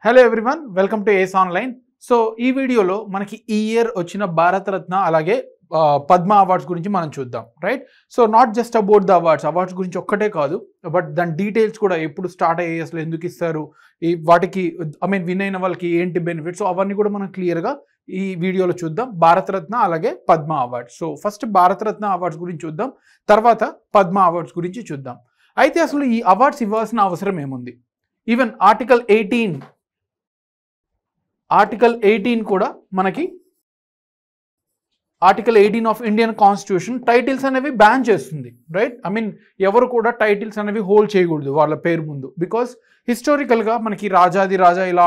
Hello everyone, welcome to Ace online. So ఈ వీడియోలో మనకి ఈ ఇయర్ వచ్చిన భారతరత్న అలాగే పద్మ అవార్డ్స్ గురించి మనం చూద్దాం, right? So not just about the awards గురించి ఒక్కటే కాదు, బట్ దాని డీటెయిల్స్ కూడా ఎప్పుడు స్టార్ట్ అయ్యాయి, అసలు ఎందుకు ఇస్తారు, ఈ వాటికి విన్ అయిన వాళ్ళకి ఏంటి బెనిఫిట్స్, అవన్నీ కూడా మనం క్లియర్గా ఈ వీడియోలో చూద్దాం. భారతరత్న అలాగే Padma awards. So first Bharat Ratna awards గురించి చూద్దాం, తర్వాత పద్మ అవార్డ్స్ గురించి చూద్దాం. అయితే అసలు ఈ అవార్డ్స్ ఇవ్వాల్సిన అవసరం ఏముంది? ఈవెన్ ఆర్టికల్ 18 కూడా మనకి article 18 of Indian constitution titles అనేవి బ్యాన్ చేస్తుంది, రైట్? ఎవరు కూడా టైటిల్స్ అనేవి హోల్డ్ చేయకూడదు వాళ్ళ పేరు ముందు. బికాస్ హిస్టారికల్గా మనకి రాజాది రాజా ఇలా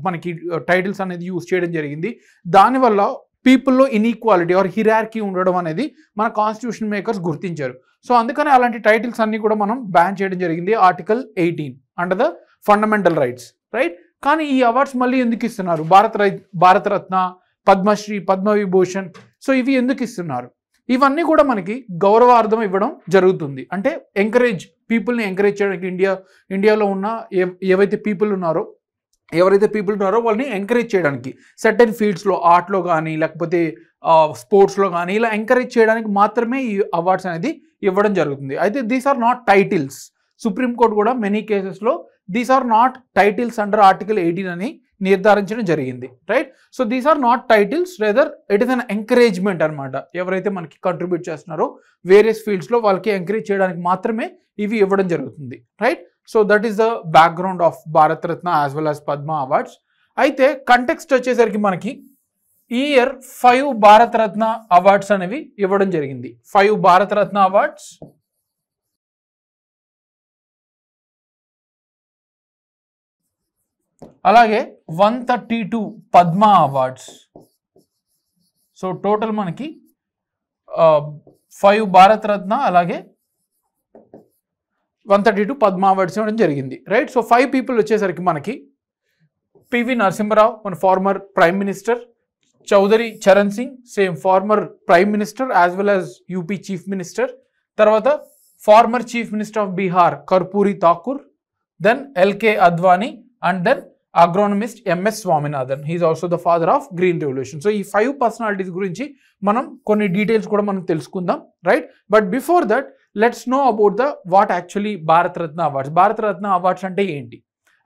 మనకి టైటిల్స్ అనేది యూజ్ చేయడం జరిగింది. దానివల్ల పీపుల్లో ఇన్ఈక్వాలిటీ ఆర్ హిరార్కీ ఉండడం అనేది మన కాన్స్టిట్యూషన్ మేకర్స్ గుర్తించారు. సో అందుకని అలాంటి టైటిల్స్ అన్ని కూడా మనం బ్యాన్ చేయడం జరిగింది, article 18 under the fundamental rights, right? కానీ ఈ అవార్డ్స్ మళ్ళీ ఎందుకు ఇస్తున్నారు? భారతరత్న, పద్మశ్రీ, పద్మవిభూషణ్, సో ఇవి ఎందుకు ఇస్తున్నారు? ఇవన్నీ కూడా మనకి గౌరవార్థం ఇవ్వడం జరుగుతుంది. అంటే పీపుల్ని ఎంకరేజ్ చేయడానికి ఇండియాలో ఉన్న ఎవరైతే పీపుల్ ఉన్నారో వాళ్ళని ఎంకరేజ్ చేయడానికి సర్టెన్ ఫీల్డ్స్లో, ఆర్ట్లో కానీ లేకపోతే స్పోర్ట్స్లో కానీ ఇలా ఎంకరేజ్ చేయడానికి మాత్రమే ఈ అవార్డ్స్ అనేది ఇవ్వడం జరుగుతుంది. అయితే these are not titles. Supreme Court కూడా మెనీ కేసెస్లో these are not titles under article 18 అని నిర్ధారించడం జరిగింది, right? So these are not titles, rather it is an encouragement అనమాట. ఎవరైతే మనకి కంట్రిబ్యూట్ చేస్తున్నారో వేరియస్ ఫీల్డ్స్లో వాళ్ళకి ఎంకరేజ్ చేయడానికి మాత్రమే ఇవి ఇవ్వడం జరుగుతుంది, right? So that is the background of Bharat Ratna as well as Padma awards. అయితే కంటెక్స్ట్ వచ్చేసరికి మనకి ఈ ఇయర్ 5 భారతరత్న అవార్డ్స్ అనేవి ఇవ్వడం జరిగింది. 5 భారతరత్న అవార్డ్స్, అలాగే 132 పద్మ అవార్డ్స్. సో టోటల్ మనకి 5 భారతరత్న అలాగే 132 పద్మ అవార్డ్స్ ఇవ్వడం జరిగింది, రైట్? సో 5 పీపుల్ వచ్చేసరికి మనకి పివి నరసింహరావు, మన former prime minister, Chaudhary Charan Singh, same former prime minister as well as UP chief minister. తర్వాత former chief minister of Bihar Karpoori Thakur, then LK Advani, and then agronomist MS Swaminathan. He is also the father of green revolution. So ఈ 5 personalities గురించి మనం కొన్ని details కూడా మనం తెలుసుకుందాం, right? But before that let's know about the what actually Bharat Ratna awards. Bharat Ratna awards అంటే ఏంటి?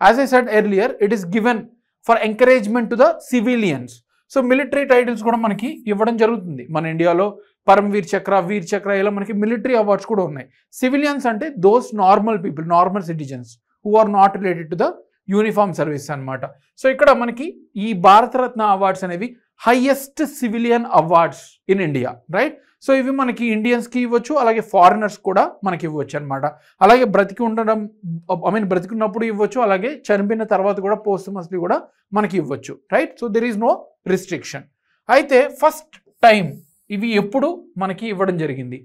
As I said earlier, it is given for encouragement to the civilians. So military titles కూడా మనకి ఇవ్వడం జరుగుతుంది మన ఇండియాలో. పరమవీర్ చక్ర, వీర్ చక్ర, ఇలా మనకి మిలిటరీ అవార్డ్స్ కూడా ఉన్నాయి. సివిలియన్స్ అంటే those normal people, normal citizens who are not related to the uniform service అనమాట. సో ఇక్కడ మనకి ఈ భారతరత్న అవార్డ్స్ అనేవి highest civilian awards in India, right? So ఇవి మనకి ఇండియన్స్కి ఇవ్వచ్చు, అలాగే ఫారినర్స్ కూడా మనకి ఇవ్వచ్చు అనమాట. అలాగే బ్రతికున్నప్పుడు ఇవ్వచ్చు, అలాగే చనిపోయిన తర్వాత కూడా పోస్ట్మస్లీ కూడా మనకి ఇవ్వచ్చు, right? So there is no restriction. అయితే ఫస్ట్ టైం ఇవి ఎప్పుడు మనకి ఇవ్వడం జరిగింది?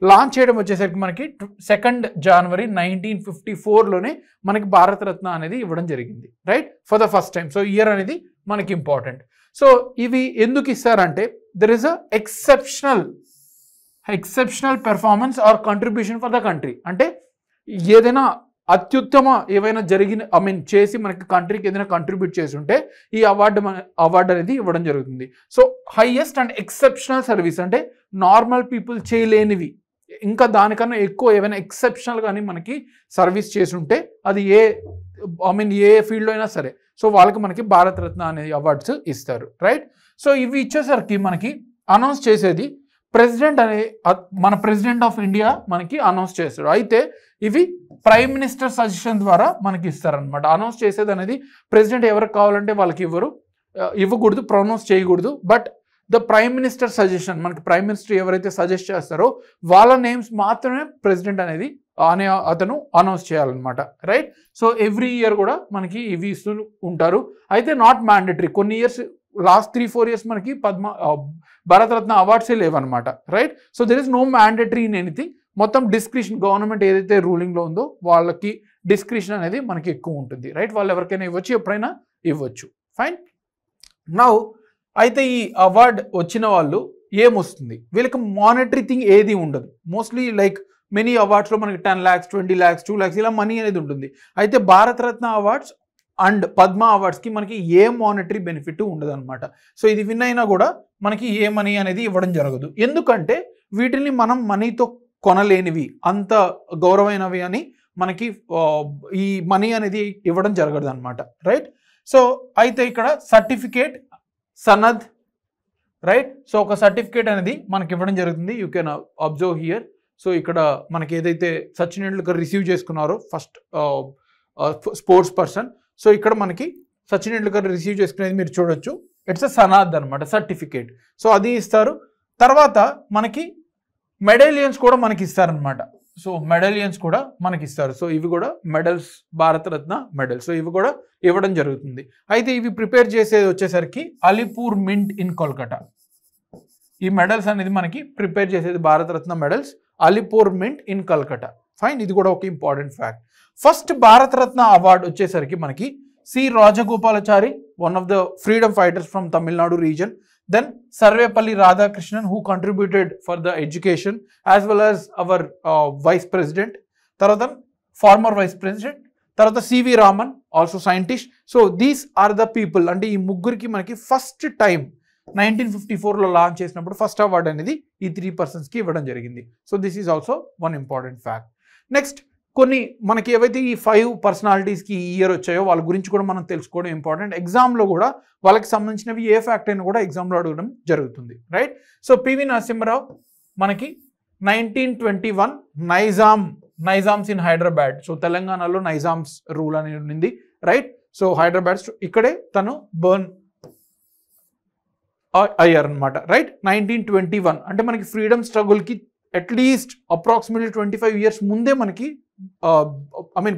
లాంచ్ చేయడం వచ్చేసరికి మనకి 2 జనవరి 1954లోనే మనకి భారతరత్న అనేది ఇవ్వడం జరిగింది, right? For the first time. So year అనేది మనకి ఇంపార్టెంట్. సో ఇవి ఎందుకు ఇస్తారంటే there is a exceptional performance are contribution for the country. అంటే ఏదైనా అత్యుత్తమ ఏవైనా చేసి మనకి కంట్రీకి ఏదైనా కంట్రిబ్యూట్ చేసి ఉంటే ఈ అవార్డు అనేది ఇవ్వడం జరుగుతుంది. So highest and exceptional service అంటే నార్మల్ పీపుల్ చేయలేనివి, ఇంకా దానికన్నా ఎక్కువ ఏమైనా ఎక్సెప్షనల్ కానీ మనకి సర్వీస్ చేసి ఉంటే అది ఏ ఫీల్డ్లో అయినా సరే, సో వాళ్ళకి మనకి భారతరత్న అనే అవార్డ్స్ ఇస్తారు, రైట్? సో ఇవి ఇచ్చేసరికి మనకి అనౌన్స్ చేసేది మన ప్రెసిడెంట్ ఆఫ్ ఇండియా మనకి అనౌన్స్ చేస్తాడు. అయితే ఇవి ప్రైమ్ మినిస్టర్ సజెషన్ ద్వారా మనకి ఇస్తారనమాట. అనౌన్స్ చేసేది అనేది ప్రెసిడెంట్ ఎవరికి కావాలంటే వాళ్ళకి ఇవ్వకూడదు, ప్రొనౌన్స్ చేయకూడదు. But the prime minister suggestion, మనకి ప్రైమ్ మినిస్టర్ ఎవరైతే సజెస్ట్ చేస్తారో వాళ్ళ నేమ్స్ మాత్రమే ప్రెసిడెంట్ అనేది అతను అనౌన్స్ చేయాలన్నమాట, రైట్? సో ఎవ్రీ ఇయర్ కూడా మనకి ఇవి ఇస్తూ ఉంటారు. అయితే నాట్ మ్యాండేటరీ. కొన్ని ఇయర్స్, లాస్ట్ 3-4 ఇయర్స్ మనకి భారతరత్న అవార్డ్సే లేవన్నమాట, right? So there is no mandatory in anything. మొత్తం డిస్క్రిషన్, గవర్నమెంట్ ఏదైతే రూలింగ్లో ఉందో వాళ్ళకి డిస్క్రిషన్ అనేది మనకి ఎక్కువ ఉంటుంది, రైట్? వాళ్ళు ఎవరికైనా ఇవ్వచ్చు, ఎప్పుడైనా ఇవ్వచ్చు, ఫైన్. నౌ అయితే ఈ అవార్డ్ వచ్చిన వాళ్ళు ఏమొస్తుంది? వీళ్ళకి మానిటరీ థింగ్ ఏది ఉండదు. మోస్ట్లీ లైక్ మెనీ అవార్డ్స్లో మనకి 10 lakhs, 20 lakhs, 2 lakhs ఇలా మనీ అనేది ఉంటుంది. అయితే భారతరత్న అవార్డ్స్ అండ్ పద్మ అవార్డ్స్కి మనకి ఏ మానిటరీ బెనిఫిట్ ఉండదు అనమాట. సో ఇది విన్ అయినా కూడా మనకి ఏ మనీ అనేది ఇవ్వడం జరగదు. ఎందుకంటే వీటిని మనం మనీతో కొనలేనివి, అంత గౌరవమైనవి అని మనకి ఈ మనీ అనేది ఇవ్వడం జరగదు అనమాట, రైట్. సో అయితే ఇక్కడ సర్టిఫికేట్ సనద్, రైట్. సో ఒక సర్టిఫికేట్ అనేది మనకి ఇవ్వడం జరుగుతుంది. You can observe here. So ఇక్కడ మనకి ఏదైతే సచిన్ టెండూల్కర్ రిసీవ్ చేసుకున్నారో ఫస్ట్ స్పోర్ట్స్ పర్సన్, సో ఇక్కడ మనకి సచిన్ టెండూల్కర్ రిసీవ్ చేసుకునేది మీరు చూడొచ్చు. ఇట్స్ అ సనాద్ అనమాట, సర్టిఫికేట్. సో అది ఇస్తారు. తర్వాత మనకి మెడలియన్స్ కూడా మనకి ఇస్తారనమాట. సో మెడలియన్స్ కూడా మనకి ఇస్తారు. సో ఇవి కూడా మెడల్స్, భారతరత్న మెడల్. సో ఇవి కూడా ఇవ్వడం జరుగుతుంది. అయితే ఇవి ప్రిపేర్ చేసేది వచ్చేసరికి అలీపూర్ మింట్ ఇన్ కోల్కతా. ఈ మెడల్స్ అనేది మనకి ప్రిపేర్ చేసేది Bharat Ratna medals Alipore mint in Calcutta. Fine, ఇది కూడా ఒక important fact. First Bharat Ratna award వచ్చేసరికి మనకి C Rajagopalachari, one of the freedom fighters from Tamil Nadu reason. Then Sarvepalli Radhakrishnan, who contributed for the education, as well as our vice president. Tarvata former vice president. Tarvata CV Raman, also scientist. So these are the people. And ee mugguriki manaki first time 1954 lo launch chesinappudu first award anedi ee 3 persons ki ivvadam jarigindi. So this is also one important fact. Next, కొన్ని మనకి ఏవైతే ఈ 5 పర్సనాలిటీస్కి ఈ year వచ్చాయో వాళ్ళ గురించి కూడా మనం తెలుసుకోవడం ఇంపార్టెంట్. ఎగ్జామ్లో కూడా వాళ్ళకి సంబంధించినవి ఏ ఫ్యాక్ట్ అయినా కూడా ఎగ్జామ్లో అడగడం జరుగుతుంది, రైట్. సో పివి నరసింహరావు మనకి 1921 నైజామ్స్ ఇన్ హైదరాబాద్. సో తెలంగాణలో నైజామ్స్ రూల్ అనేది ఉంది, రైట్. సో హైదరాబాద్ ఇక్కడే తను బర్న్ అయ్యారనమాట, రైట్. 1921 అంటే మనకి ఫ్రీడమ్ స్ట్రగుల్కి అట్లీస్ట్ అప్రాక్సిమేట్లీ 25 years ముందే మనకి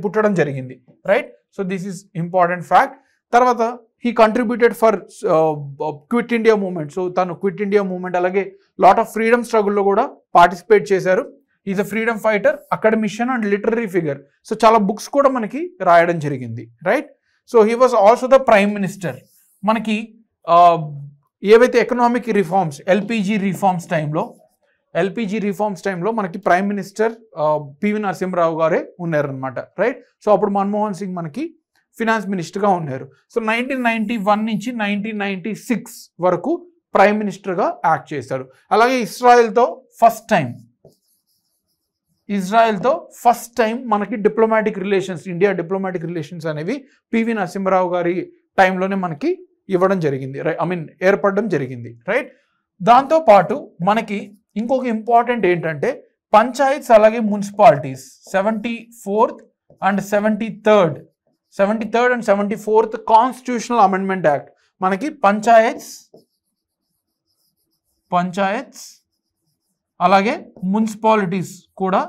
పుట్టడం జరిగింది, right. So this is important fact. తర్వాత he contributed for quit India movement. So తను క్విట్ ఇండియా మూవ్మెంట్ అలాగే లాట్ ఆఫ్ ఫ్రీడమ్ స్ట్రగుల్లో కూడా పార్టిసిపేట్ చేశారు. Is a freedom fighter, academician and literary figure. So చాలా బుక్స్ కూడా మనకి రాయడం జరిగింది, right. So he was also the prime minister. మనకి ఏవైతే ఎకనామిక్ రిఫార్మ్స్, ఎల్పిజి రిఫార్మ్స్ టైంలో మనకి ప్రైమ్ మినిస్టర్ పివి నరసింహరావు గారే ఉన్నారనమాట, రైట్. సో అప్పుడు మన్మోహన్ సింగ్ మనకి ఫినాన్స్ మినిస్టర్గా ఉన్నారు. సో 1991 నుంచి 1996 వరకు ప్రైమ్ మినిస్టర్గా యాక్ట్ చేశారు. అలాగే ఇజ్రాయెల్తో ఫస్ట్ టైం మనకి diplomatic relations, India diplomatic relations అనేవి పివి నరసింహరావు గారి టైంలోనే మనకి ఇవ్వడం జరిగింది, ఏర్పడడం జరిగింది, రైట్. దాంతోపాటు మనకి ఇంకొక ఇంపార్టెంట్ ఏంటంటే పంచాయత్స్ అలాగే municipalities 74th and 73rd and 74th constitutional amendment act మనకి పంచాయత్స్ అలాగే మున్సిపాలిటీస్ కూడా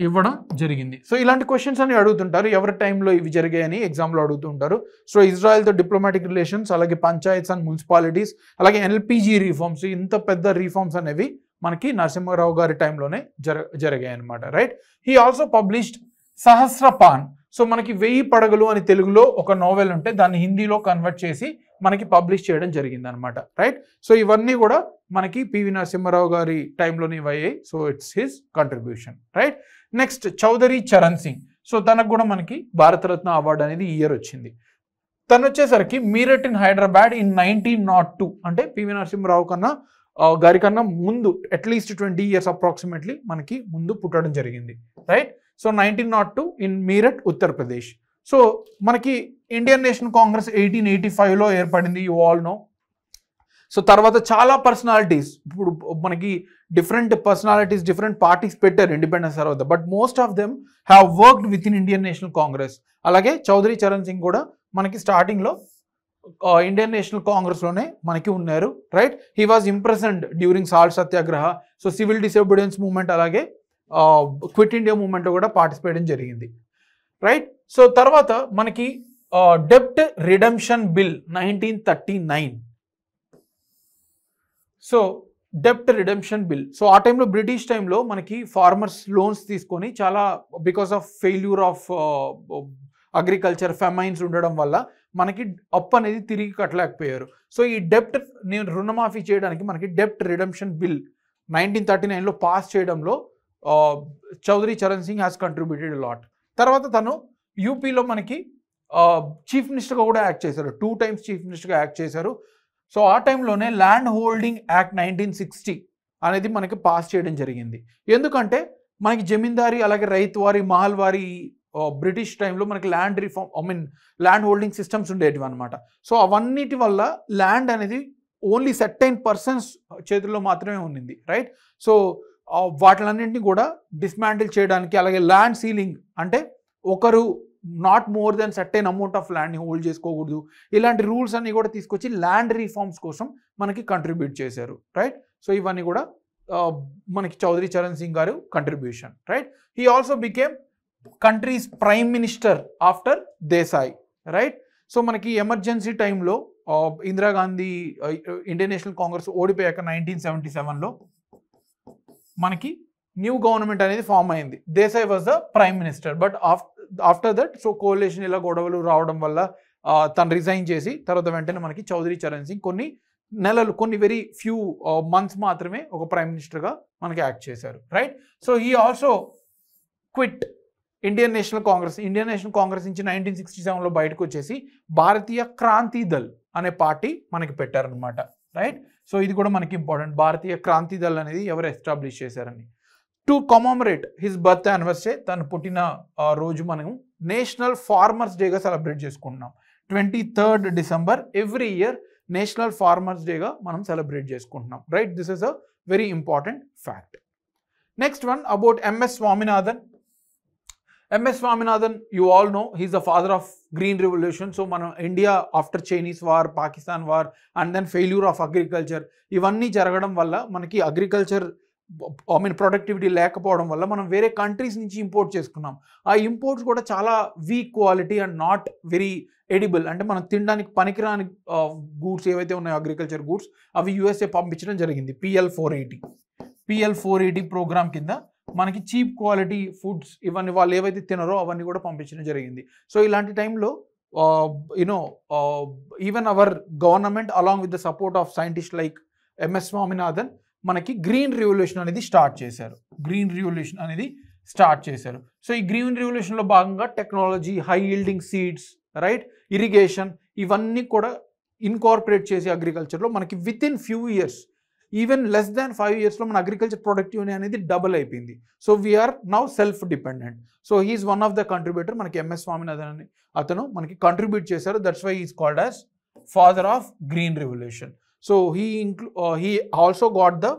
ఇవ్వడం జరిగింది. సో ఇలాంటి క్వశ్చన్స్ అని అడుగుతుంటారు, ఎవరి టైంలో ఇవి జరిగాయని ఎగ్జామ్లో అడుగుతుంటారు. సో ఇజ్రాయెల్తో డిప్లొమాటిక్ రిలేషన్స్, అలాగే పంచాయత్స్ అండ్ మున్సిపాలిటీస్, అలాగే ఎల్పిజి రిఫార్మ్స్, ఇంత పెద్ద రిఫార్మ్స్ అనేవి మనకి నరసింహారావు గారి టైంలోనే జరిగాయి అనమాట, right. He also published Sahasraphan. So మనకి 1000 పడగలు అని తెలుగులో ఒక నోవెల్ ఉంటే దాన్ని హిందీలో కన్వర్ట్ చేసి మనకి పబ్లిష్ చేయడం జరిగింది అనమాట, రైట్. సో ఇవన్నీ కూడా మనకి పివి నరసింహారావు గారి టైంలోనే ఇవయ్యాయి. So it's his contribution, right. Next Chaudhary Charan Singh. So తనకు కూడా మనకి భారతరత్న అవార్డు అనేది ఈ ఇయర్ వచ్చింది. తను వచ్చేసరికి మీరట్ ఇన్ హైదరాబాద్ ఇన్ 1902, అంటే పివి నరసింహారావు గారి కన్నా ముందు అట్లీస్ట్ 20 years అప్రాక్సిమేట్లీ మనకి ముందు పుట్టడం జరిగింది, right. So 1902 in Meerut, Uttar Pradesh. So మనకి ఇండియన్ నేషనల్ కాంగ్రెస్ 1885లో ఏర్పడింది, యూ ఆల్ నో. సో తర్వాత చాలా పర్సనాలిటీస్, ఇప్పుడు మనకి డిఫరెంట్ పర్సనాలిటీస్ డిఫరెంట్ పార్టీస్ పెట్టారు ఇండిపెండెన్స్ తర్వాత, but most of them have worked with in Indian national Congress. అలాగే చౌదరి చరణ్ సింగ్ కూడా మనకి స్టార్టింగ్లో ఇండియన్ నేషనల్ కాంగ్రెస్లోనే మనకి ఉన్నారు, right. He was imprisoned during salt satyagraha. So civil disobedience movement అలాగే క్విట్ ఇండియా మూవ్మెంట్లో కూడా పార్టిసిపేట్ జరిగింది, రైట్. సో తర్వాత మనకి డెప్ట్ రిడెంప్షన్ బిల్ 1939. సో డెప్ట్ రిడెంప్షన్ బిల్. సో ఆ టైంలో బ్రిటిష్ టైంలో మనకి ఫార్మర్స్ లోన్స్ తీసుకొని చాలా because of failure of agriculture, famines ఉండడం వల్ల మనకి అప్పు అనేది తిరిగి కట్టలేకపోయారు. సో ఈ డెప్ట్ రుణమాఫీ చేయడానికి మనకి డెప్ట్ రిడెంప్షన్ బిల్ 1939లో పాస్ చేయడంలో Chaudhary Charan Singh has contributed lot. తర్వాత తను యూపీలో మనకి చీఫ్ మినిస్టర్గా కూడా యాక్ట్ చేశారు, 2 times చీఫ్ మినిస్టర్గా యాక్ట్ చేశారు. సో ఆ టైంలోనే ల్యాండ్ హోల్డింగ్ యాక్ట్ 1960 అనేది మనకి పాస్ చేయడం జరిగింది. ఎందుకంటే మనకి జమీందారీ అలాగే రైతువారి మహల్వారి బ్రిటిష్ టైంలో మనకి land reform land holding systems ఉండేటివి అనమాట. సో అవన్నిటి వల్ల ల్యాండ్ అనేది ఓన్లీ సర్టైన్ పర్సన్స్ చేతుల్లో మాత్రమే ఉండింది, రైట్. సో వాటిలన్నింటినీ కూడా డిస్మాంటిల్ చేయడానికి, అలాగే ల్యాండ్ సీలింగ్ అంటే ఒకరు not more than certain amount of ల్యాండ్ని హోల్డ్ చేసుకోకూడదు, ఇలాంటి రూల్స్ అన్ని కూడా తీసుకొచ్చి ల్యాండ్ రిఫార్మ్స్ కోసం మనకి కంట్రిబ్యూట్ చేశారు, రైట్. సో ఇవన్నీ కూడా మనకి చౌదరి చరణ్ సింగ్ గారు contribution, right. He also became country's prime minister after Desai, right. So మనకి ఎమర్జెన్సీ టైంలో ఇందిరాగాంధీ ఇండియన్ నేషనల్ కాంగ్రెస్ ఓడిపోయాక 1977లో మనకి న్యూ గవర్నమెంట్ అనేది ఫామ్ అయింది. Desai was the prime minister. But after that so coalition ఇలా గొడవలు రావడం వల్ల తను రిజైన్ చేసి తర్వాత వెంటనే మనకి చౌదరి చరణ్ సింగ్ కొన్ని వెరీ ఫ్యూ మంత్స్ మాత్రమే ఒక ప్రైమ్ మినిస్టర్గా మనకి యాక్ట్ చేశారు, right. So he also quit Indian national Congress నుంచి 1967లో బయటకు వచ్చేసి భారతీయ క్రాంతి దళ్ అనే పార్టీ మనకి పెట్టారనమాట, రైట్. సో ఇది కూడా మనకి ఇంపార్టెంట్, భారతీయ క్రాంతి దళ్ అనేది ఎవరు ఎస్టాబ్లిష్ చేశారని. To commemorate his birth anniversary, తను పుట్టిన రోజు మనం నేషనల్ ఫార్మర్స్ డేగా సెలబ్రేట్ చేసుకుంటున్నాం. 23rd December every year national farmers డేగా మనం సెలబ్రేట్ చేసుకుంటున్నాం, right. This is a very important fact. Next one about MS Swaminathan. MS Swaminathan, you all know, he's the father of Green Revolution. So, మనం India after Chinese war, Pakistan war and then failure of agriculture ఇవన్నీ జరగడం వల్ల మనకి agriculture productivity లేకపోవడం వల్ల మనం వేరే countries నుంచి ఇంపోర్ట్ చేసుకున్నాం. ఆ ఇంపోర్ట్స్ కూడా చాలా week quality and not very edible, అంటే మనం తినడానికి పనికిరాని గూడ్స్ ఏవైతే ఉన్నాయో అగ్రికల్చర్ గూడ్స్ అవి యూఎస్ఏ పంపించడం జరిగింది. PL 480 ప్రోగ్రామ్ కింద మనకి చీప్ క్వాలిటీ ఫుడ్స్ ఇవన్నీ వాళ్ళు ఏవైతే తినరో అవన్నీ కూడా పంపించడం జరిగింది. సో ఇలాంటి టైంలో even our government along with the support of scientist like MS Swaminathan మనకి గ్రీన్ రివల్యూషన్ అనేది స్టార్ట్ చేశారు. సో ఈ గ్రీన్ రివల్యూషన్లో భాగంగా technology, high yielding seeds, right, irrigation ఇవన్నీ కూడా ఇన్కార్పొరేట్ చేసి అగ్రికల్చర్లో మనకి with in few years, even less than 5 yearsలో మన అగ్రికల్చర్ ప్రొడక్టివిటీ అనేది డబుల్ అయిపోయింది. So we are now self dependent. So he is one of the contributor. మనకి MS Swaminathan అని అతను మనకి కంట్రిబ్యూట్ చేశారు. That's why is called as father of green revolution. So he also got the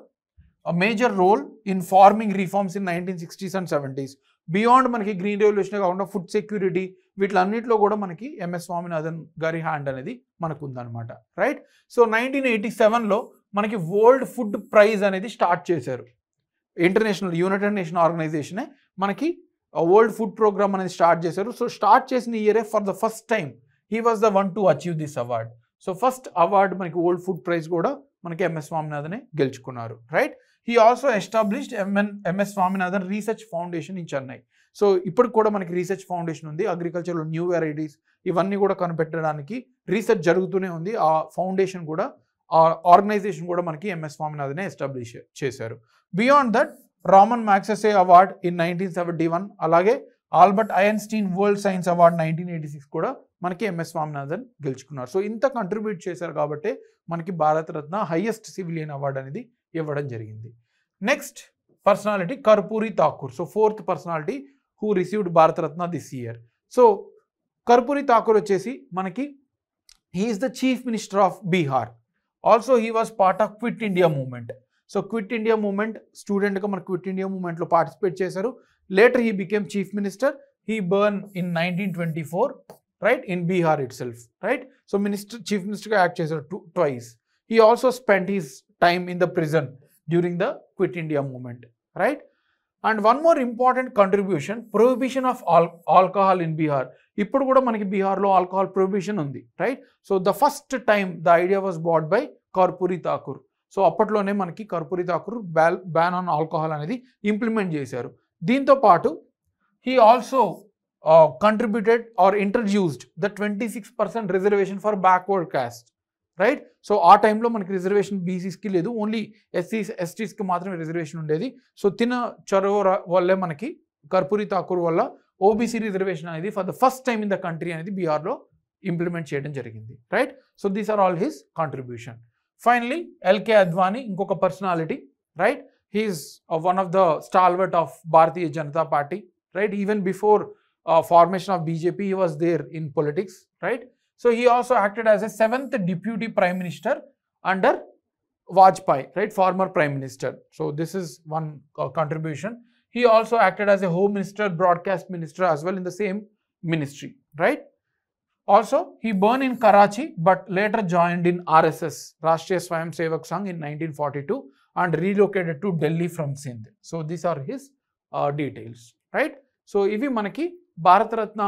major role in farming reforms in 1960s and 70s. Beyond మనకి green revolution కాకుండా food security వీటిలన్నింటిలో కూడా మనకి MS Swaminathan గారి hand అనేది మనకు ఉందన్నమాట, right. So 1987లో మనకి world food praise అనేది స్టార్ట్ చేశారు. యునైటెడ్ నేషన్ ఆర్గనైజేషనే మనకి వరల్డ్ ఫుడ్ ప్రోగ్రామ్ అనేది స్టార్ట్ చేశారు. సో స్టార్ట్ చేసిన ఇయరే for the first time he was the one to achieve this award. So first award మనకి వరల్డ్ ఫుడ్ ప్రైజ్ కూడా మనకి MS Swaminathan గెలుచుకున్నారు, right. He also established MS Swaminathan research foundation in Chennai. So ఇప్పుడు కూడా మనకి research foundation ఉంది. అగ్రికల్చర్లో new varieties ఇవన్నీ కూడా కనిపెట్టడానికి రీసెర్చ్ జరుగుతూనే ఉంది. ఆ ఫౌండేషన్ కూడా, ఆ ఆర్గనైజేషన్ కూడా మనకి MS Swaminathan ఎస్టాబ్లిష్ చేశారు. Beyond that Ramon Magsaysay award in 1971, అలాగే Albert Einstein world science award 1986 కూడా మనకి MS Swaminathan గెలుచుకున్నారు. సో ఇంత కంట్రిబ్యూట్ చేశారు కాబట్టి మనకి భారతరత్న హైయెస్ట్ సివిలియన్ అవార్డ్ అనేది ఇవ్వడం జరిగింది. Next personality Karpoori Thakur. So 4th personality who received Bharat Ratna this year. So Karpoori Thakur వచ్చేసి మనకి he is the chief minister of Bihar. Also he was part of quit India movement. So quit India movement స్టూడెంట్గా మన quit India మూవ్మెంట్లో participate చేశారు. Later he became chief minister. He born in 1924, right, in Bihar itself, right. So chief మినిస్టర్గా act చేశారు twice. He also spent his time in the prison during the Quit India movement, right? And one more important contribution, prohibition of alcohol in Bihar. ఇప్పుడు కూడా మనకి బీహార్లో alcohol prohibition ఉంది, right. So the first time the idea was bat by Karpoori Thakur. So అప్పట్లోనే మనకి Karpoori Thakur ban on alcohol అనేది implement చేశారు. దీంతో పాటు he also contributed or introduced the 26% reservation for backward caste, right. So ఆ టైంలో మనకి రిజర్వేషన్ బీసీస్కి లేదు, ఓన్లీ STSకి మాత్రమే రిజర్వేషన్ ఉండేది. సో తిన చొరవ వల్లే మనకి కర్పూరి ఠాకూర్ వల్ల ఓబీసీ రిజర్వేషన్ అనేది for the first time in the country అనేది బీహార్లో ఇంప్లిమెంట్ చేయడం జరిగింది, right? So these are all his contribution. Finally LK Advani, ఇంకొక personality, right? He is one of the stalwart of Bharatiya Janata Party, right? Even before formation of BJP, he was there in politics, right? So he also acted as a 7th deputy prime minister under Vajpayee, right? Former prime minister. So this is one contribution. He also acted as a home minister, broadcast minister as well in the same ministry, right? Also, he born in Karachi but later joined in RSS, Rashtriya Swayam Sevak Sangh, in 1942 and relocated to Delhi from Sindh. So these are his details, right? So ivi manaki Bharat Ratna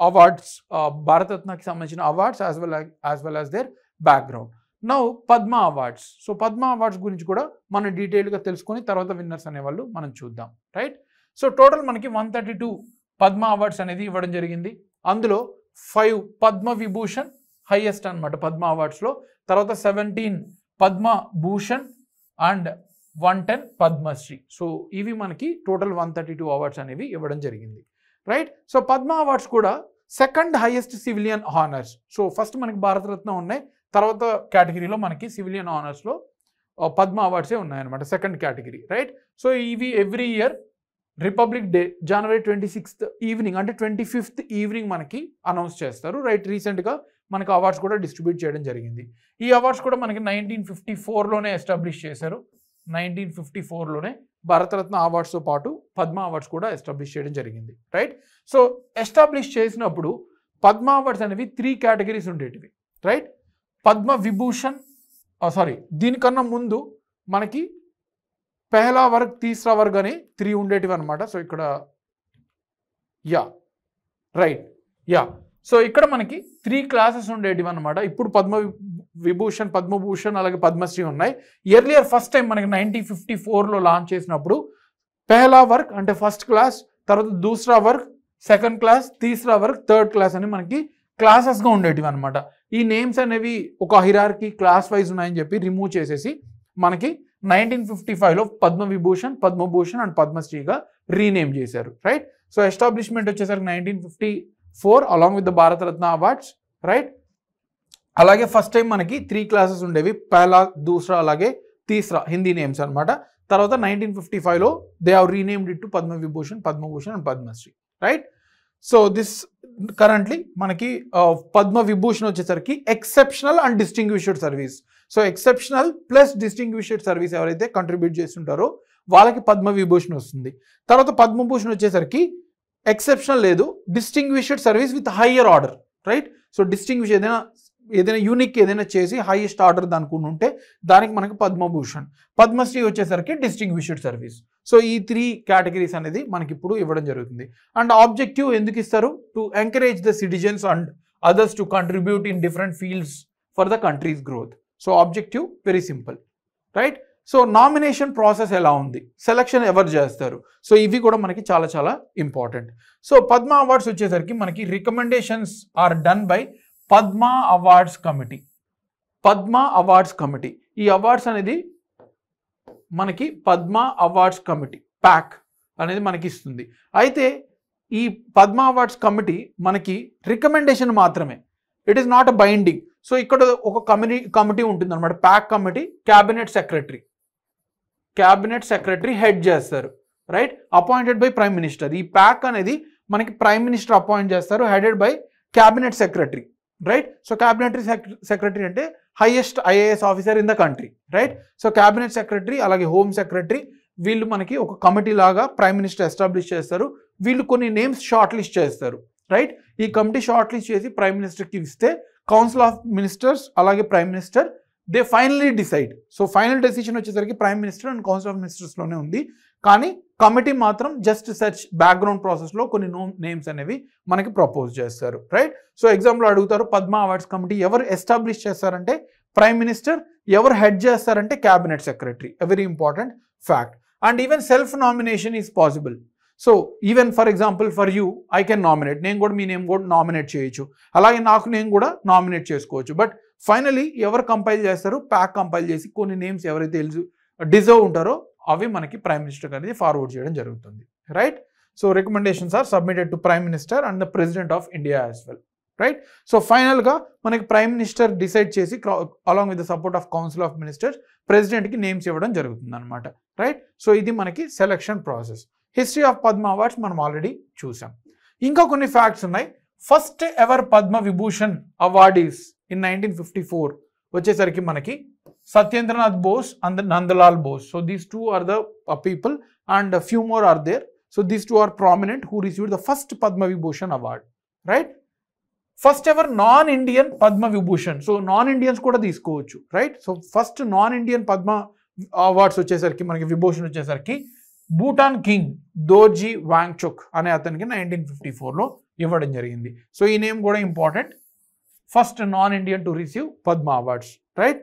awards, భారతరత్నకి సంబంధించిన awards as well as their background. Now Padma awards. So Padma awards గురించి కూడా మనం డీటెయిల్గా తెలుసుకొని తర్వాత winners అనేవాళ్ళు మనం చూద్దాం, రైట్? సో టోటల్ మనకి 132 పద్మ అవార్డ్స్ అనేది ఇవ్వడం జరిగింది. అందులో 5 పద్మ విభూషణ్ హైయెస్ట్ అనమాట పద్మ అవార్డ్స్లో, తర్వాత 17 పద్మ భూషణ్ అండ్ 110 పద్మశ్రీ. సో ఇవి మనకి టోటల్ 132 అవార్డ్స్ అనేవి ఇవ్వడం జరిగింది, రైట్? సో పద్మ అవార్డ్స్ కూడా second highest civilian honours. So first మనకి భారతరత్న ఉన్నాయి, తర్వాత కేటగిరీలో మనకి సివిలియన్ హానర్స్లో పద్మ అవార్డ్సే ఉన్నాయన్నమాట, సెకండ్ కేటగిరీ, రైట్? సో ఇవి every year republic day January 26th evening, అంటే 25th ఈవినింగ్ మనకి అనౌన్స్ చేస్తారు, రైట్? రీసెంట్గా మనకి అవార్డ్స్ కూడా డిస్ట్రిబ్యూట్ చేయడం జరిగింది. ఈ అవార్డ్స్ కూడా మనకి 1954లోనే ఎస్టాబ్లిష్ చేశారు. 1954లోనే భారతరత్న అవార్డ్స్తో పాటు పద్మ అవార్డ్స్ కూడా ఎస్టాబ్లిష్ చేయడం జరిగింది, రైట్? సో ఎస్టాబ్లిష్ చేసినప్పుడు పద్మ అవార్డ్స్ అనేవి 3 కేటగిరీస్ ఉండేటివి, రైట్? పద్మ విభూషణ్, దీనికన్నా ముందు మనకి పెహలా వర్గ్, తీసరా వర్గ్ అని 3 ఉండేటివి అనమాట. సో ఇక్కడ సో ఇక్కడ మనకి 3 క్లాసెస్ ఉండేటివి అనమాట. ఇప్పుడు పద్మ విభూషణ్, పద్మభూషణ్ అలాగే పద్మశ్రీ ఉన్నాయి. ఎర్లియర్ ఫస్ట్ టైం మనకి 1954లో లాంచ్ చేసినప్పుడు పెహలా వర్గ్ అంటే ఫస్ట్ క్లాస్, తర్వాత Dusra Varg second class, Tisra Varg third class అని మనకి క్లాసెస్గా ఉండేటివి అనమాట. ఈ నేమ్స్ అనేవి ఒక హిరార్కీ క్లాస్ వైజ్ ఉన్నాయని చెప్పి రిమూవ్ చేసేసి మనకి 1955లో పద్మ విభూషణ్, పద్మభూషణ్ అండ్ పద్మశ్రీగా రీనేమ్ చేశారు, రైట్? సో ఎస్టాబ్లిష్మెంట్ వచ్చేసరికి 1954 along with the Bharat Ratna awards, right? అలాగే ఫస్ట్ టైం మనకి 3 క్లాసెస్ ఉండేవి, పెహలా, దూసరా అలాగే తీసరా, హిందీ నేమ్స్ అనమాట. తర్వాత 1955లో they have renamed it to Padma Vibhushan, Padma Bhushan and Padma Shri, right? So this currently మనకి పద్మ విభూషణ్ వచ్చేసరికి exceptional and distinguished service. So exceptional plus distinguished service ఎవరైతే కంట్రిబ్యూట్ చేస్తుంటారో వాళ్ళకి పద్మ విభూషణ్ వస్తుంది. తర్వాత పద్మభూషణ్ వచ్చేసరికి ఎక్సెప్షనల్ లేదు, distinguished service with higher order, right? So distinguish ఏదైనా యూనిక్ ఏదైనా చేసి హైయెస్ట్ ఆర్డర్ దానికి ఉంటే దానికి మనకి పద్మభూషణ్. పద్మశ్రీ వచ్చేసరికి డిస్టింగ్విష్డ్ సర్వీస్. సో ఈ 3 కేటగిరీస్ అనేది మనకి ఇప్పుడు ఇవ్వడం జరుగుతుంది. అండ్ ఆబ్జెక్టివ్ ఎందుకు ఇస్తారు? To encourage the citizens and others to contribute in different fields for the countries growth. So objective very simple, right? So nomination process ఎలా ఉంది, సెలక్షన్ ఎవరు చేస్తారు, సో ఇవి కూడా మనకి చాలా చాలా ఇంపార్టెంట్. సో పద్మ అవార్డ్స్ వచ్చేసరికి మనకి recommendations are done by Padma awards committee. Padma awards committee, ఈ అవార్డ్స్ అనేది మనకి పద్మ అవార్డ్స్ కమిటీ ప్యాక్ అనేది మనకి ఇస్తుంది. అయితే ఈ పద్మ అవార్డ్స్ కమిటీ మనకి రికమెండేషన్ మాత్రమే, it is not a binding. So ఇక్కడ ఒక కమిటీ ఉంటుంది అనమాట, PAC committee. Cabinet secretary head చేస్తారు, right? Appointed by prime minister. ఈ ప్యాక్ అనేది మనకి ప్రైమ్ మినిస్టర్ అపాయింట్ చేస్తారు, headed by cabinet secretary, right? So cabinet secretary అంటే highest IAS officer in the country, right? So cabinet secretary అలాగే home secretary వీళ్ళు మనకి ఒక కమిటీ లాగా ప్రైమ్ మినిస్టర్ ఎస్టాబ్లిష్ చేస్తారు. వీళ్ళు కొన్ని నేమ్స్ షార్ట్ లిస్ట్ చేస్తారు, రైట్? ఈ కమిటీ షార్ట్ లిస్ట్ చేసి ప్రైమ్ మినిస్టర్కి ఇస్తే కౌన్సిల్ ఆఫ్ మినిస్టర్స్ అలాగే prime minister they finally decide. So final decision వచ్చేసరికి prime minister and council of మినిస్టర్స్లోనే ఉంది, కానీ కమిటీ మాత్రం జస్ట్ సర్చ్ బ్యాక్గ్రౌండ్ ప్రాసెస్లో కొన్ని నేమ్స్ అనేవి మనకి ప్రపోజ్ చేస్తారు, రైట్? సో ఎగ్జాంపుల్ అడుగుతారు, పద్మ అవార్డ్స్ కమిటీ ఎవరు ఎస్టాబ్లిష్ చేస్తారంటే ప్రైమ్ మినిస్టర్, ఎవరు హెడ్ చేస్తారంటే cabinet secretary. Very important fact. And even self nomination is possible. So even for example for you I can nominate, నేను కూడా మీ నేమ్ కూడా nominate చేయొచ్చు, అలాగే నాకు నేను కూడా నామినేట్ చేసుకోవచ్చు. బట్ ఫైనలీ ఎవరు కంపైల్ చేస్తారు? ప్యాక్ కంపైల్ చేసి కొన్ని నేమ్స్ ఎవరైతే డిజర్వ్ ఉంటారో అవి మనకి ప్రైమ్ మినిస్టర్ అనేది ఫార్వర్డ్ చేయడం జరుగుతుంది, right? So recommendations are submitted to prime minister and the president of India as well, right. So ఫైనల్గా మనకి ప్రైమ్ మినిస్టర్ డిసైడ్ చేసి along with the support of council of ministers ప్రెసిడెంట్కి names ఇవ్వడం జరుగుతుంది అనమాట, రైట్. సో ఇది మనకి selection process. History of Padma awards మనం ఆల్రెడీ చూసాం. ఇంకా కొన్ని ఫ్యాక్ట్స్ ఉన్నాయి. First ever Padma Vibhushan awardees in 1954 వచ్చేసరికి మనకి Satyendra Nath Bose and Nandalal Bose. So these two are the people and few more are there. So these two are prominent who received the first Padma Vibhushan award, right. First ever non Indian Padma Vibhushan. So non Indians కూడా తీసుకోవచ్చు, right. So first non Indian Padma awards వచ్చేసరికి మనకి విభూషణ్ వచ్చేసరికి Bhutan king Dorjee Wangchuk అనే అతనికి 1954లో ఇవ్వడం జరిగింది. So ఈ నేమ్ కూడా important. First non Indian to receive Padma awards, right.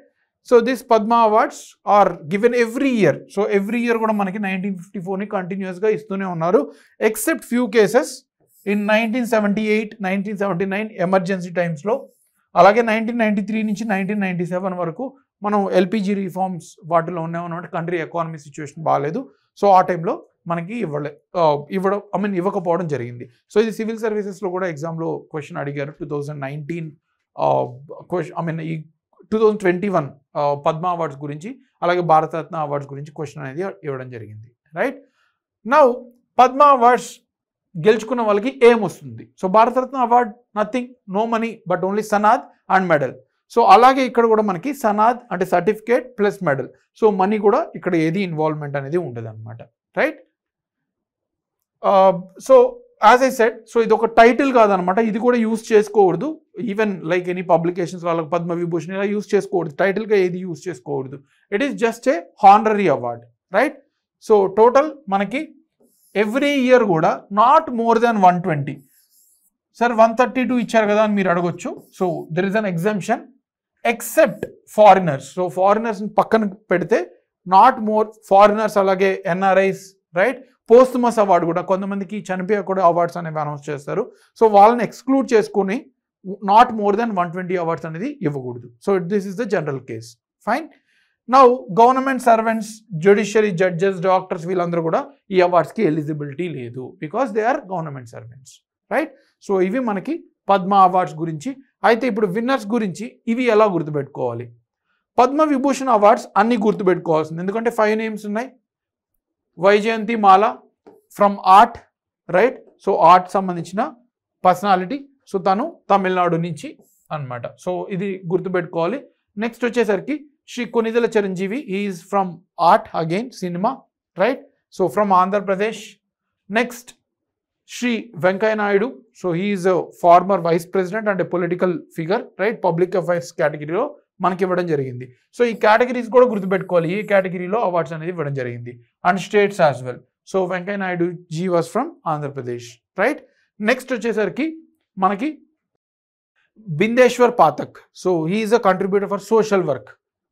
So this Padma awards are given every year. So every year కూడా మనకి 1954ని కంటిన్యూస్గా ఇస్తూనే ఉన్నారు, except few cases in 1978, 1979 emergency టైమ్స్లో, అలాగే 1993 నుంచి 1997 వరకు మనం ఎల్పిజి రిఫార్మ్స్ వాటిలో ఉన్నామన్నమాట. కంట్రీ ఎకానమీ సిచ్యువేషన్ బాగాలేదు, సో ఆ టైంలో మనకి ఇవ్వకపోవడం జరిగింది. సో ఇది సివిల్ సర్వీసెస్లో కూడా ఎగ్జామ్లో క్వశ్చన్ అడిగారు. 2019 ఈ 2021 పద్మ అవార్డ్స్ గురించి, అలాగే భారతరత్న అవార్డ్స్ గురించి క్వశ్చన్ అనేది ఇవ్వడం జరిగింది, రైట్. నౌ పద్మ అవార్డ్స్ గెలుచుకున్న వాళ్ళకి ఏమొస్తుంది? So Bharat Ratna award nothing, no money, but only సనాద్ and medal. So అలాగే ఇక్కడ కూడా మనకి సనాద్ అంటే certificate plus medal. So money కూడా ఇక్కడ ఏది ఇన్వాల్వ్మెంట్ అనేది ఉండదు అనమాట, right. So as I said, so ఇది ఒక టైటిల్ కాదనమాట, ఇది కూడా యూజ్ చేసుకోకూడదు. ఈవెన్ లైక్ ఎనీ పబ్లికేషన్స్ వాళ్ళకి పద్మ విభూషణ్ ఇలా యూజ్ చేసుకోకూడదు, టైటిల్గా ఏది యూజ్ చేసుకోకూడదు. It is just a honorary award, right. So total మనకి ఎవ్రీ ఇయర్ కూడా నాట్ మోర్ దాన్ 120. సార్ 132 ఇచ్చారు కదా అని మీరు అడగొచ్చు. So there is an exemption except foreigners. So foreigners పక్కన పెడితే నాట్ మోర్, ఫారినర్స్ అలాగే ఎన్ఆర్ఐస్, రైట్. పోస్టుమస్ అవార్డు కూడా కొంతమందికి చనిపోయా కూడా అవార్డ్స్ అనేవి అనౌన్స్ చేస్తారు. సో వాళ్ళని ఎక్స్క్లూడ్ చేసుకుని నాట్ మోర్ దెన్ 120 అవార్డ్స్ అనేది ఇవ్వకూడదు. So this is the general case, fine. Now government servants, judiciary judges, doctors వీళ్ళందరూ కూడా ఈ అవార్డ్స్కి ఎలిజిబిలిటీ లేదు, because they are government servants, right. So ఇవి మనకి పద్మ అవార్డ్స్ గురించి. అయితే ఇప్పుడు విన్నర్స్ గురించి ఇవి ఎలా గుర్తుపెట్టుకోవాలి? పద్మ విభూషణ్ అవార్డ్స్ అన్ని గుర్తుపెట్టుకోవాల్సింది, ఎందుకంటే 5 నేమ్స్ ఉన్నాయి. Vyjayanthi Mala from art, right. So art సంబంధించిన పర్సనాలిటీ. సో తను తమిళనాడు నుంచి అనమాట. సో ఇది గుర్తుపెట్టుకోవాలి. నెక్స్ట్ వచ్చేసరికి Shri Konidela Chiranjeevi, is from art again, cinema, right. So from Andhra Pradesh. Next Shri Venkaiah Naidu. So he is former vice president and political figure, right. Public affairs కేటగిరీలో మనకి ఇవ్వడం జరిగింది. సో ఈ కేటగిరీస్ కూడా గుర్తుపెట్టుకోవాలి, ఈ కేటగిరీలో అవార్డ్స్ అనేది ఇవ్వడం జరిగింది. And states as well. So Venkaiah Naidu ji was from Andhra Pradesh, right. Next వచ్చేసరికి మనకి Bindeshwar Pathak. So he is a contributor for social work.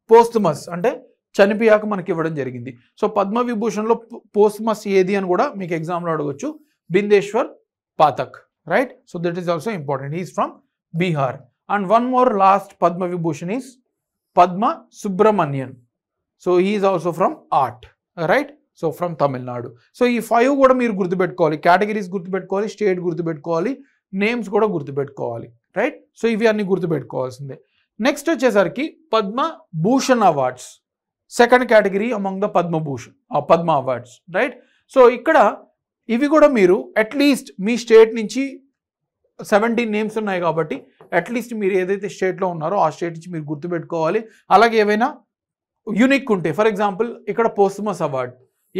Posthumous అంటే చనిపోయాక మనకి ఇవ్వడం జరిగింది. సో పద్మ విభూషణ్లో పోస్టుమస్ ఏది అని కూడా మీకు ఎగ్జామ్లో అడగొచ్చు. Bindeshwar Pathak, right. So that is also important. He is from Bihar. And one more last Padma Vibhushan is Padma Subramanian. So he is also from art, right. So from Tamil Nadu. So ఈ 5 కూడా మీరు గుర్తుపెట్టుకోవాలి, కేటగిరీస్ గుర్తుపెట్టుకోవాలి, స్టేట్ గుర్తుపెట్టుకోవాలి, నేమ్స్ కూడా గుర్తుపెట్టుకోవాలి, రైట్. సో ఇవి అన్ని గుర్తుపెట్టుకోవాల్సిందే. నెక్స్ట్ వచ్చేసరికి Padma Bhushan awards, second category among the Padma awards, right. So ఇక్కడ ఇవి కూడా మీరు అట్లీస్ట్ మీ స్టేట్ నుంచి 17 నేమ్స్ ఉన్నాయి కాబట్టి అట్లీస్ట్ మీరు ఏదైతే స్టేట్లో ఉన్నారో ఆ స్టేట్ నుంచి మీరు గుర్తుపెట్టుకోవాలి. అలాగే ఏవైనా యూనిక్ ఉంటే, ఫర్ ఎగ్జాంపుల్ ఇక్కడ posthumous award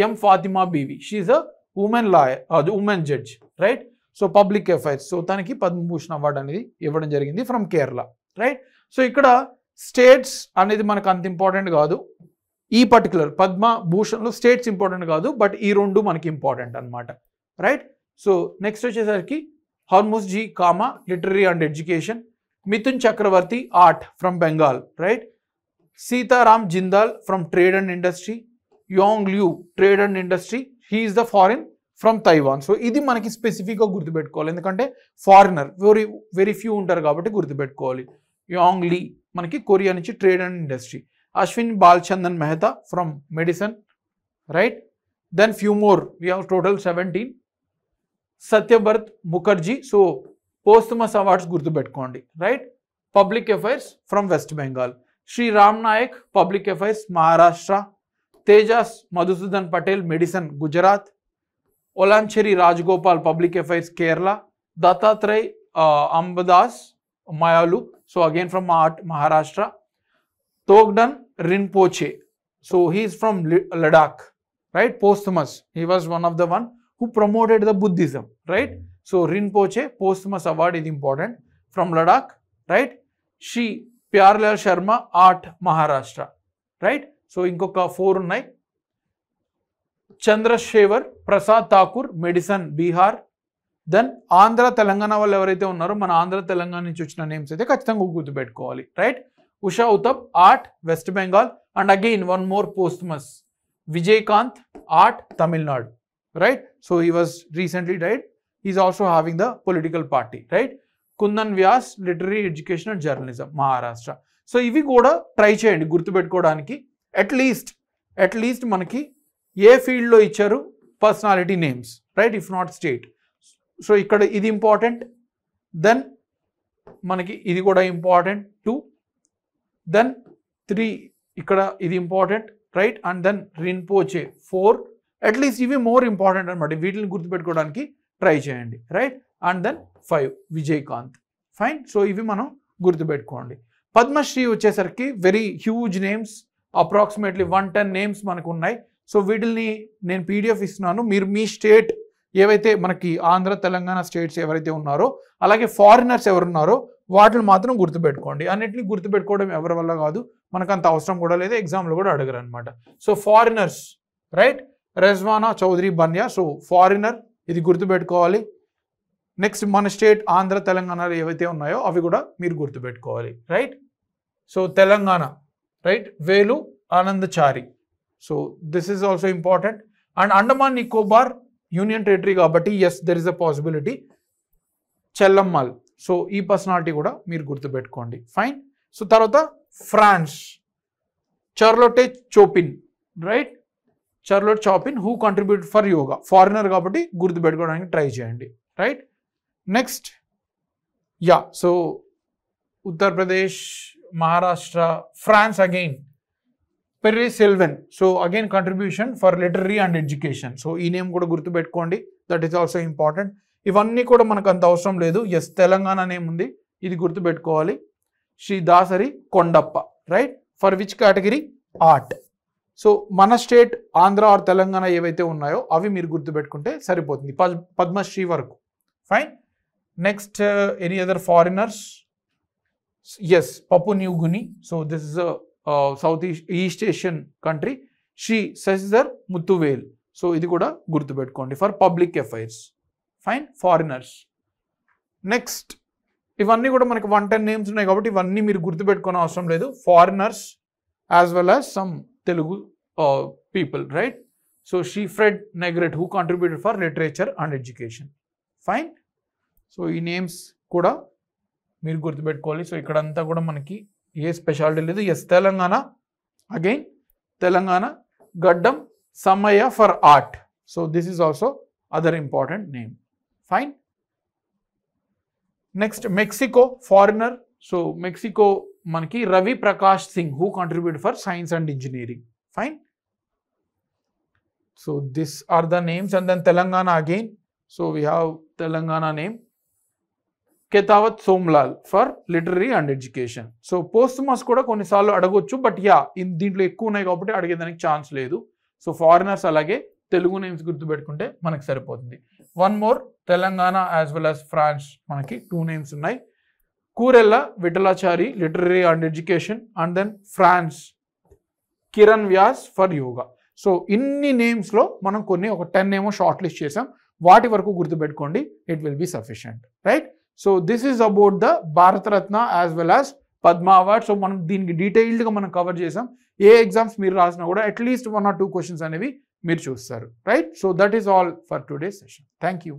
M Fathima Beevi, she is a woman judge, right. So public affairs. So తనకి పద్మభూషణ్ అవార్డు అనేది ఇవ్వడం జరిగింది ఫ్రమ్ కేరళ, రైట్. సో ఇక్కడ స్టేట్స్ అనేది మనకు అంత ఇంపార్టెంట్ కాదు, ఈ పర్టికులర్ పద్మభూషణ్లో స్టేట్స్ ఇంపార్టెంట్ కాదు, బట్ ఈ 2 మనకి ఇంపార్టెంట్ అనమాట, రైట్. సో నెక్స్ట్ వచ్చేసరికి Hormusji Cama, literary and education. Mithun Chakraborty, art from Bengal, right. Sitaram Jindal from trade and industry. Young Liu, trade and industry. He is the foreign from Taiwan. So ఇది మనకి స్పెసిఫిక్గా గుర్తుపెట్టుకోవాలి, ఎందుకంటే ఫారినర్ వెరీ ఫ్యూ ఉంటారు కాబట్టి గుర్తుపెట్టుకోవాలి. యాంగ్ లీ మనకి కొరియా నుంచి trade and industry. Ashwin Balachand Mehta from medicine, right. Then few more, we have total 17. Satyabrata Mukherjee. So posthumous awards గుర్తుపెట్టుకోండి, right. Public affairs from West Bengal. Shri Ram Naik, public affairs Maharashtra. Tejas Madhusudan Patel, medicine Gujarat. Olanchery Rajagopal, public affairs Kerala. Dattatray Ambadas Mayaloo, so again from Maharashtra. Togdan Rinpoche, so he is from Ladakh, right. Posthumous, he was one of the one who promoted the Buddhism, right. So Rinpoche posthumous award is important, from Ladakh, right. Shri Pyarlal Sharma, art Maharashtra, right. So inkoka 4 unnai. Chandrasekhar Prasad Thakur, medicine Bihar. Then Andhra Telangana వాళ్ళు ఎవరైతే ఉన్నారో మన ఆంధ్ర తెలంగాణ నుంచి వచ్చిన names అయితే ఖచ్చితంగా గుర్తుపెట్టుకోవాలి, right. Usha Uthup, art West Bengal. And again one more posthumous, Vijaykanth, art Tamil Nadu, right. So he was recently died. He is also having the political party, right. Kundan Vyas, literary education and journalism Maharashtra. So ivi kuda try cheyandi gurtupettukodaniki. At least manaki A field లో ఇచ్చారు personality names, right, if not state. So ఇక్కడ ఇది important, then మనకి ఇది కూడా important 2, then 3 ఇక్కడ ఇది important, right. And then రిన్పోచే 4. At least ఇవి మోర్ ఇంపార్టెంట్ అనమాట, వీటిని గుర్తుపెట్టుకోవడానికి ట్రై చేయండి, right. And then 5 Vijayakanth, fine. So ఇవి మనం గుర్తుపెట్టుకోండి. పద్మశ్రీ వచ్చేసరికి very huge names, approximately 110 names మనకు ఉన్నాయి. సో వీటిని నేను పీడిఎఫ్ ఇస్తున్నాను, మీరు మీ స్టేట్ ఏవైతే మనకి ఆంధ్ర తెలంగాణ స్టేట్స్ ఎవరైతే ఉన్నారో అలాగే ఫారినర్స్ ఎవరున్నారో వాటిని మాత్రం గుర్తుపెట్టుకోండి. అన్నింటినీ గుర్తుపెట్టుకోవడం ఎవరి వల్ల కాదు, మనకు అంత అవసరం కూడా లేదు, ఎగ్జామ్లో కూడా అడగరు అనమాట. So foreigners, right, Rezwana Choudhury Bannya. So foreigner ఇది గుర్తుపెట్టుకోవాలి. నెక్స్ట్ మన స్టేట్ ఆంధ్ర తెలంగాణలో ఏవైతే ఉన్నాయో అవి కూడా మీరు గుర్తుపెట్టుకోవాలి, right. So Telangana, right, Velu Anandachari. So this is also important. And Andaman Nicobar union territory కాబట్టి yes there is a possibility, Chellammal. So ఈ పర్సనాలిటీ కూడా మీరు గుర్తుపెట్టుకోండి, ఫైన్. సో తర్వాత France, Charlotte Chopin, right, Charlotte Chopin who contribute for yoga. Foreigner కాబట్టి గుర్తుపెట్టుకోవడానికి try చేయండి, right. Next yeah, so Uttar Pradesh, Maharashtra, France again Pierre Sylvain. So again contribution for literary and education. So ఈ name కూడా గుర్తుపెట్టుకోండి, that is also important. ఇవన్నీ కూడా మనకు అంత అవసరం లేదు, ఎస్ తెలంగాణ నేమ్ ఉంది, ఇది గుర్తుపెట్టుకోవాలి. Shri Dasari Kondappa, right, for which category, art. So మన స్టేట్ ఆంధ్ర ఆర్ తెలంగాణ ఏవైతే ఉన్నాయో అవి మీరు గుర్తుపెట్టుకుంటే సరిపోతుంది పద్మశ్రీ వరకు, fine. Next any other foreigners, yes Papua New Guinea. So this is south east Asian country. Shri Sashidhar Muthuvel. So ఇది కూడా గుర్తుపెట్టుకోండి for public affairs, fine. Foreigners. Next ఇవన్నీ కూడా మనకి 110 నేమ్స్ ఉన్నాయి కాబట్టి ఇవన్నీ మీరు గుర్తుపెట్టుకోని అవసరం లేదు. Foreigners as well as some Telugu people, right. So Shri Fred Negrit who contributed for literature and education, fine. So ఈ నేమ్స్ కూడా మీరు గుర్తుపెట్టుకోవాలి. సో ఇక్కడంతా కూడా మనకి ఏ స్పెషాలిటీ లేదు. Yes Telangana, again Telangana, Gaddam Samaiah for art. So this is also other important name, fine. Next Mexico, foreigner. So Mexico మనకి Ravi Prakash Singh who contribute for science and engineering, fine. So this are the names. And then Telangana again. So we have Telangana name Kethavath Somlal for literary and education. So posthumous కూడా కొన్నిసార్లు అడగొచ్చు, but yeah దీంట్లో ఎక్కువ ఉన్నాయి కాబట్టి అడిగేదానికి chance లేదు. సో ఫారినర్స్ అలాగే తెలుగు నేమ్స్ గుర్తుపెట్టుకుంటే మనకు సరిపోతుంది. One more, Telangana as well as France మనకి 2 నేమ్స్ ఉన్నాయి. Kurella Vittalacharya literary and education. And then France Kiran Vyas for yoga. So ఇన్ని నేమ్స్లో మనం కొన్ని ఒక 10 ఏమో షార్ట్ లిస్ట్ చేసాం, వాటి వరకు గుర్తుపెట్టుకోండి, it will be sufficient, right. So this is about the Bharat Ratna as well as Padma award. So మనం దీనికి డీటెయిల్డ్గా మనం కవర్ చేసాం. ఏ ఎగ్జామ్స్ మీరు రాసినా కూడా అట్లీస్ట్ 1 or 2 క్వశ్చన్స్ అనేవి మీరు చూస్తారు, right. So that is all for today's session. Thank you.